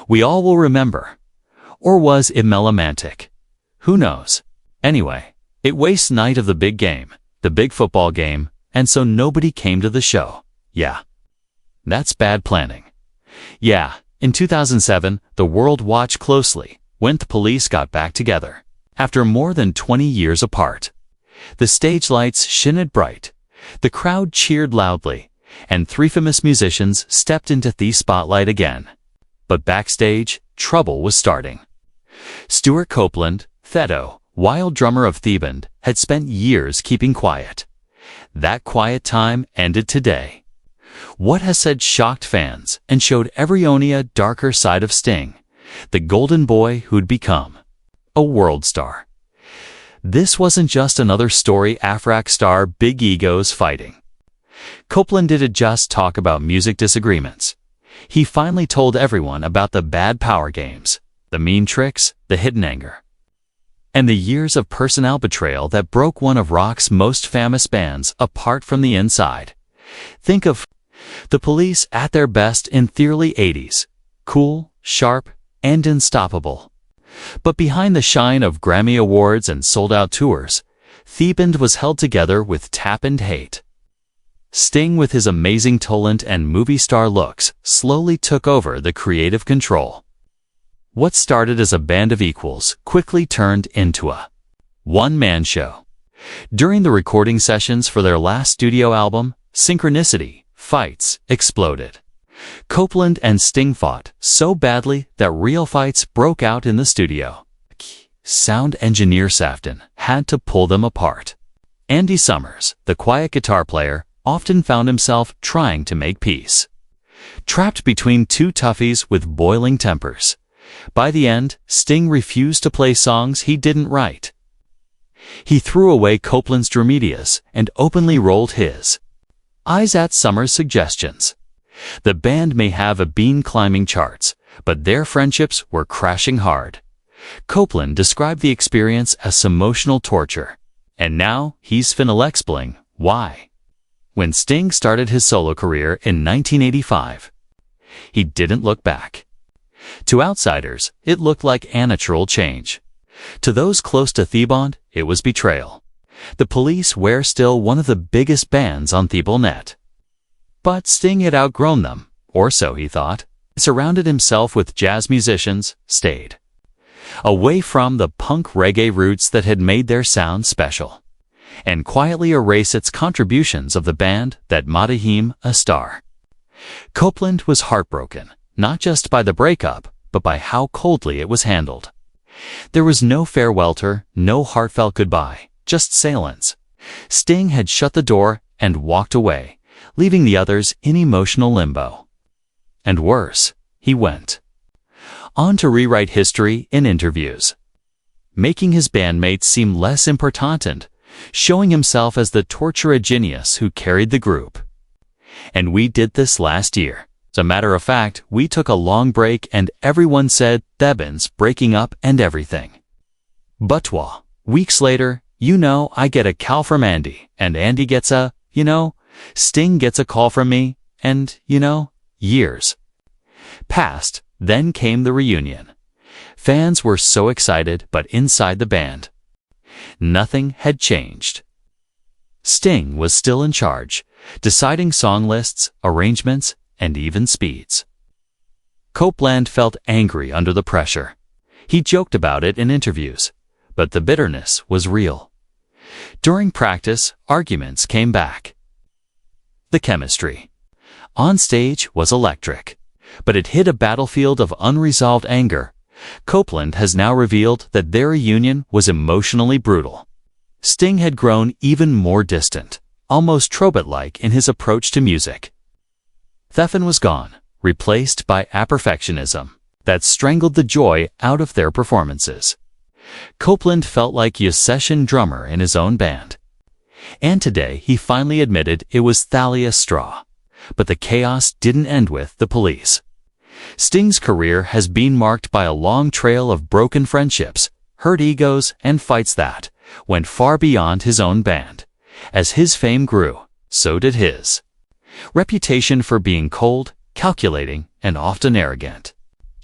we all will remember. Or was it melomantic? Who knows? Anyway, it wastes night of the big game, the big football game, and so nobody came to the show. Yeah. That's bad planning. Yeah, in 2007, the world watched closely when the police got back together. After more than 20 years apart. The stage lights shined bright, the crowd cheered loudly, and three famous musicians stepped into the spotlight again. But backstage, trouble was starting. Stewart Copeland, Thedo, wild drummer of Theband, had spent years keeping quiet. That quiet time ended today. What has said shocked fans and showed everyone a darker side of Sting, the golden boy who'd become a world star. This wasn't just another story Afrock star big egos fighting. Copeland didn't just talk about music disagreements. He finally told everyone about the bad power games, the mean tricks, the hidden anger, and the years of personnel betrayal that broke one of rock's most famous bands apart from the inside. Think of the Police at their best in the early 80s, cool, sharp, and unstoppable. But behind the shine of Grammy Awards and sold-out tours, Theband was held together with tap and hate. Sting, with his amazing talent and movie star looks, slowly took over the creative control. What started as a band of equals quickly turned into a one-man show. During the recording sessions for their last studio album, Synchronicity, fights exploded. Copeland and Sting fought so badly that real fights broke out in the studio. Sound engineer Safton had to pull them apart. Andy Summers, the quiet guitar player, often found himself trying to make peace. Trapped between two toughies with boiling tempers. By the end, Sting refused to play songs he didn't write. He threw away Copeland's dramedias and openly rolled his eyes at Summers' suggestions. The band may have been climbing charts, but their friendships were crashing hard. Copeland described the experience as emotional torture, and now he's finna explain why. When Sting started his solo career in 1985, he didn't look back. To outsiders, it looked like a natural change. To those close to Theband, it was betrayal. The Police were still one of the biggest bands on Thebandnet. But Sting had outgrown them, or so he thought. Surrounded himself with jazz musicians, stayed away from the punk reggae roots that had made their sound special, and quietly erased its contributions of the band that made him a star. Copeland was heartbroken, not just by the breakup, but by how coldly it was handled. There was no farewell tour, no heartfelt goodbye, just silence. Sting had shut the door and walked away, leaving the others in emotional limbo. And worse, he went on to rewrite history in interviews, making his bandmates seem less important, showing himself as the tortured genius who carried the group. And we did this last year. As a matter of fact, we took a long break and everyone said Theband's breaking up and everything. But weeks later, I get a call from Andy, and Andy gets Sting gets a call from me, and, years passed. Then came the reunion. Fans were so excited, but inside the band, nothing had changed. Sting was still in charge, deciding song lists, arrangements, and even speeds. Copeland felt angry under the pressure. He joked about it in interviews, but the bitterness was real. During practice, arguments came back. The chemistry on stage was electric, but it hit a battlefield of unresolved anger. Copeland has now revealed that their reunion was emotionally brutal. Sting had grown even more distant, almost Trobit-like in his approach to music. Thefn was gone, replaced by a perfectionism that strangled the joy out of their performances. Copeland felt like a session drummer in his own band. And today he finally admitted it was Thalia's straw. But the chaos didn't end with the Police. Sting's career has been marked by a long trail of broken friendships, hurt egos, and fights that went far beyond his own band. As his fame grew, so did his reputation for being cold, calculating, and often arrogant.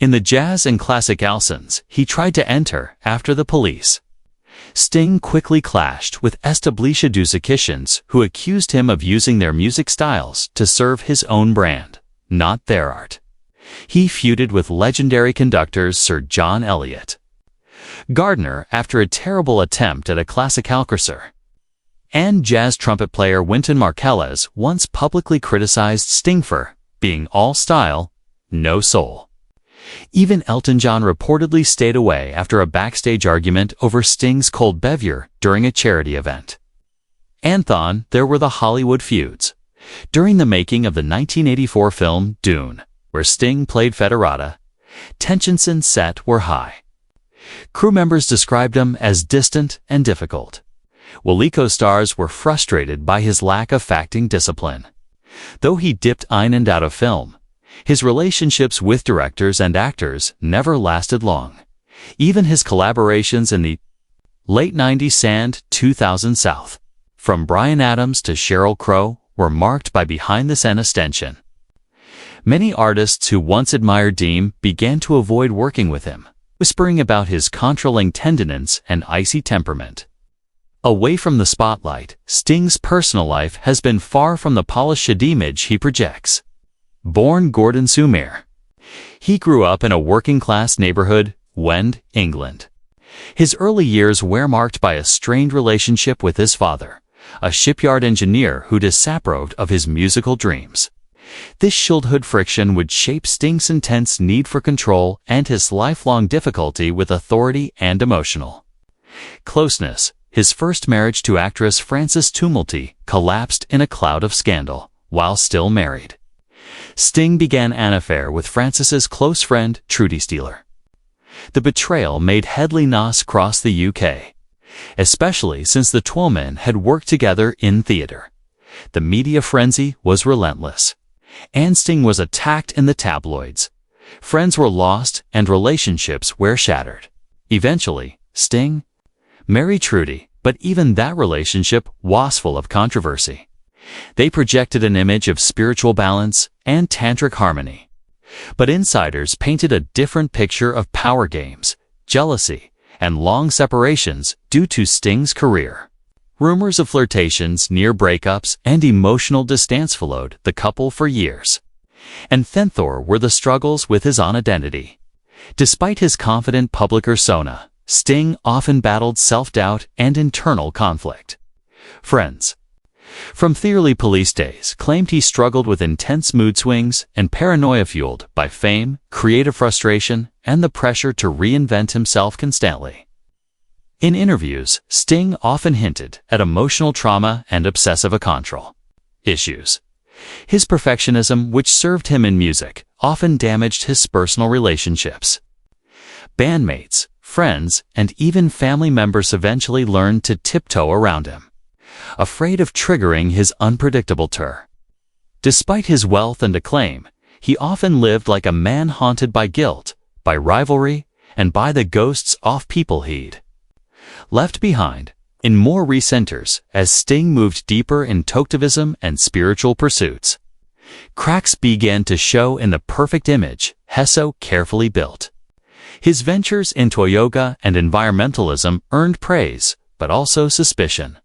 In the jazz and classic Alsons, he tried to enter after the Police. Sting quickly clashed with musicians who accused him of using their music styles to serve his own brand, not their art. He feuded with legendary conductors Sir John Eliot Gardner after a terrible attempt at a classic Alcazar. And jazz trumpet player Wynton Marsalis once publicly criticized Sting for being all style, no soul. Even Elton John reportedly stayed away after a backstage argument over Sting's cold beverage during a charity event. And then there were the Hollywood feuds. During the making of the 1984 film Dune, where Sting played Federata, tensions on set were high. Crew members described him as distant and difficult, while co-stars were frustrated by his lack of acting discipline. Though he dipped in and out of film, his relationships with directors and actors never lasted long. Even his collaborations in the late 90s and 2000 South, from Bryan Adams to Sheryl Crow, were marked by behind-the-scenes tension. Many artists who once admired Sting began to avoid working with him, whispering about his controlling tendencies and icy temperament. Away from the spotlight, Sting's personal life has been far from the polished image he projects. Born Gordon-sur-Mer, he grew up in a working-class neighborhood, Wend, England. His early years were marked by a strained relationship with his father, a shipyard engineer who disapproved of his musical dreams. This childhood friction would shape Sting's intense need for control and his lifelong difficulty with authority and emotional closeness. His first marriage to actress Frances Tumulty collapsed in a cloud of scandal while still married. Sting began an affair with Frances's close friend Trudy Steeler. The betrayal made headlines across the UK, especially since the two men had worked together in theatre. The media frenzy was relentless, and Sting was attacked in the tabloids. Friends were lost and relationships were shattered. Eventually, Sting married Trudy, but even that relationship was full of controversy. They projected an image of spiritual balance and tantric harmony. But insiders painted a different picture of power games, jealousy, and long separations due to Sting's career. Rumors of flirtations, near breakups, and emotional distance followed the couple for years. And then there were the struggles with his own identity. Despite his confident public persona, Sting often battled self-doubt and internal conflict. Friends from the early Police days claimed he struggled with intense mood swings and paranoia fueled by fame, creative frustration, and the pressure to reinvent himself constantly. In interviews, Sting often hinted at emotional trauma and obsessive control issues. His perfectionism, which served him in music, often damaged his personal relationships. Bandmates, friends, and even family members eventually learned to tiptoe around him, afraid of triggering his unpredictable turn. Despite his wealth and acclaim, he often lived like a man haunted by guilt, by rivalry, and by the ghosts of people he'd left behind. In more recent years, as Sting moved deeper in activism and spiritual pursuits, cracks began to show in the perfect image he so carefully built. His ventures into yoga and environmentalism earned praise, but also suspicion.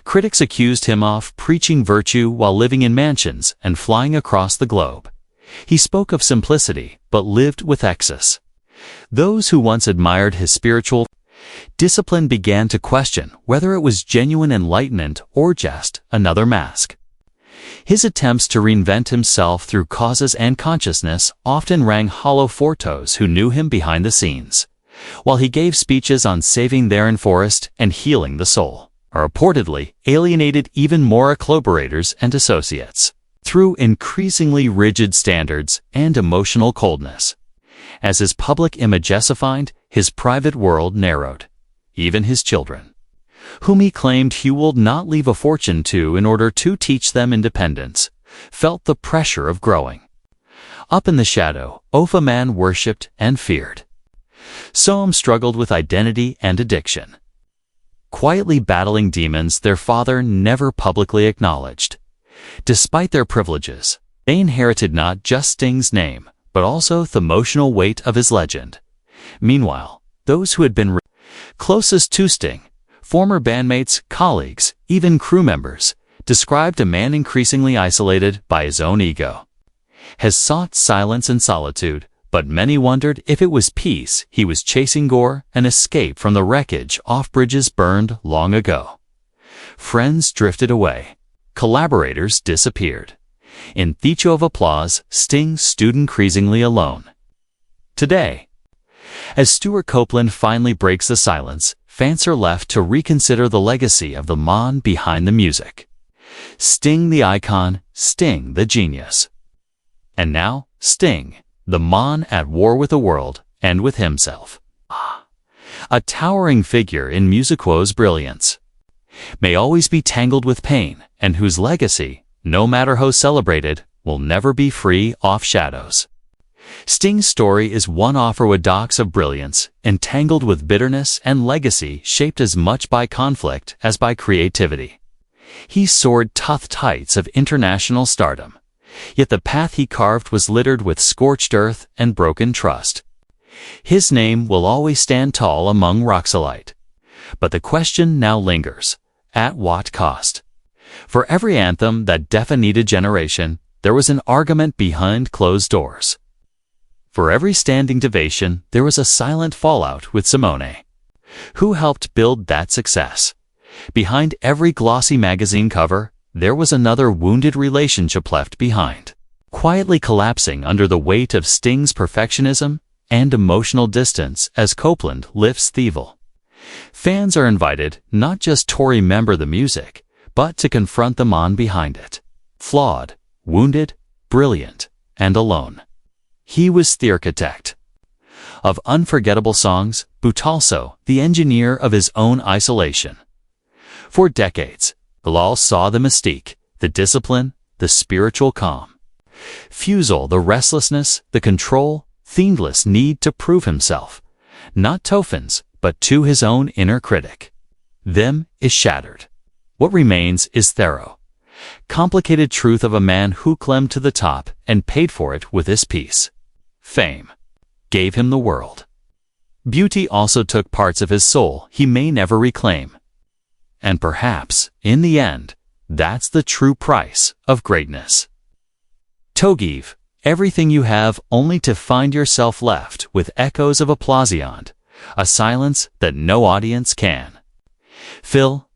Critics accused him of preaching virtue while living in mansions and flying across the globe. He spoke of simplicity, but lived with excess. Those who once admired his spiritual discipline began to question whether it was genuine enlightenment or just another mask. His attempts to reinvent himself through causes and consciousness often rang hollow for those who knew him behind the scenes, while he gave speeches on saving their forest and healing the soul, reportedly alienated even more collaborators and associates through increasingly rigid standards and emotional coldness. As his public image defined, his private world narrowed. Even his children, whom he claimed he would not leave a fortune to in order to teach them independence, felt the pressure of growing up in the shadow of a man worshipped and feared. Some struggled with identity and addiction, quietly battling demons their father never publicly acknowledged. Despite their privileges, they inherited not just Sting's name, but but also the emotional weight of his legend. Meanwhile, those who had been closest to Sting, former bandmates, colleagues, even crew members, described a man increasingly isolated by his own ego. Has sought silence and solitude, but many wondered if it was peace he was chasing, gore and escape from the wreckage off bridges burned long ago. Friends drifted away. Collaborators disappeared. In Thecho of Applause, Sting stood increasingly alone. Today, as Stewart Copeland finally breaks the silence, fans are left to reconsider the legacy of the man behind the music. Sting the icon, Sting the genius. And now, Sting, the man at war with the world and with himself. A towering figure in musico's brilliance. May always be tangled with pain, and whose legacy, no matter how celebrated, will never be free of shadows. Sting's story is one orthodox of brilliance, entangled with bitterness and legacy shaped as much by conflict as by creativity. He soared tough heights of international stardom, yet the path he carved was littered with scorched earth and broken trust. His name will always stand tall among Roxalite. But the question now lingers, at what cost? For every anthem that defined a generation, there was an argument behind closed doors. For every standing ovation, there was a silent fallout with Simone. Who helped build that success? Behind every glossy magazine cover, there was another wounded relationship left behind, quietly collapsing under the weight of Sting's perfectionism and emotional distance as Copeland lifts the evil. Fans are invited not just to remember the music, but to confront the man behind it. Flawed, wounded, brilliant, and alone. He was the architect of unforgettable songs, but also the engineer of his own isolation. For decades, Bilal saw the mystique, the discipline, the spiritual calm. Fusel, the restlessness, the control, the endless need to prove himself, not to fans, but to his own inner critic. Them is shattered. What remains is thorough, complicated truth of a man who climbed to the top and paid for it with his peace. Fame gave him the world. Beauty also took parts of his soul he may never reclaim. And perhaps, in the end, that's the true price of greatness. To give everything you have only to find yourself left with echoes of applause beyond, a silence that no audience can fill.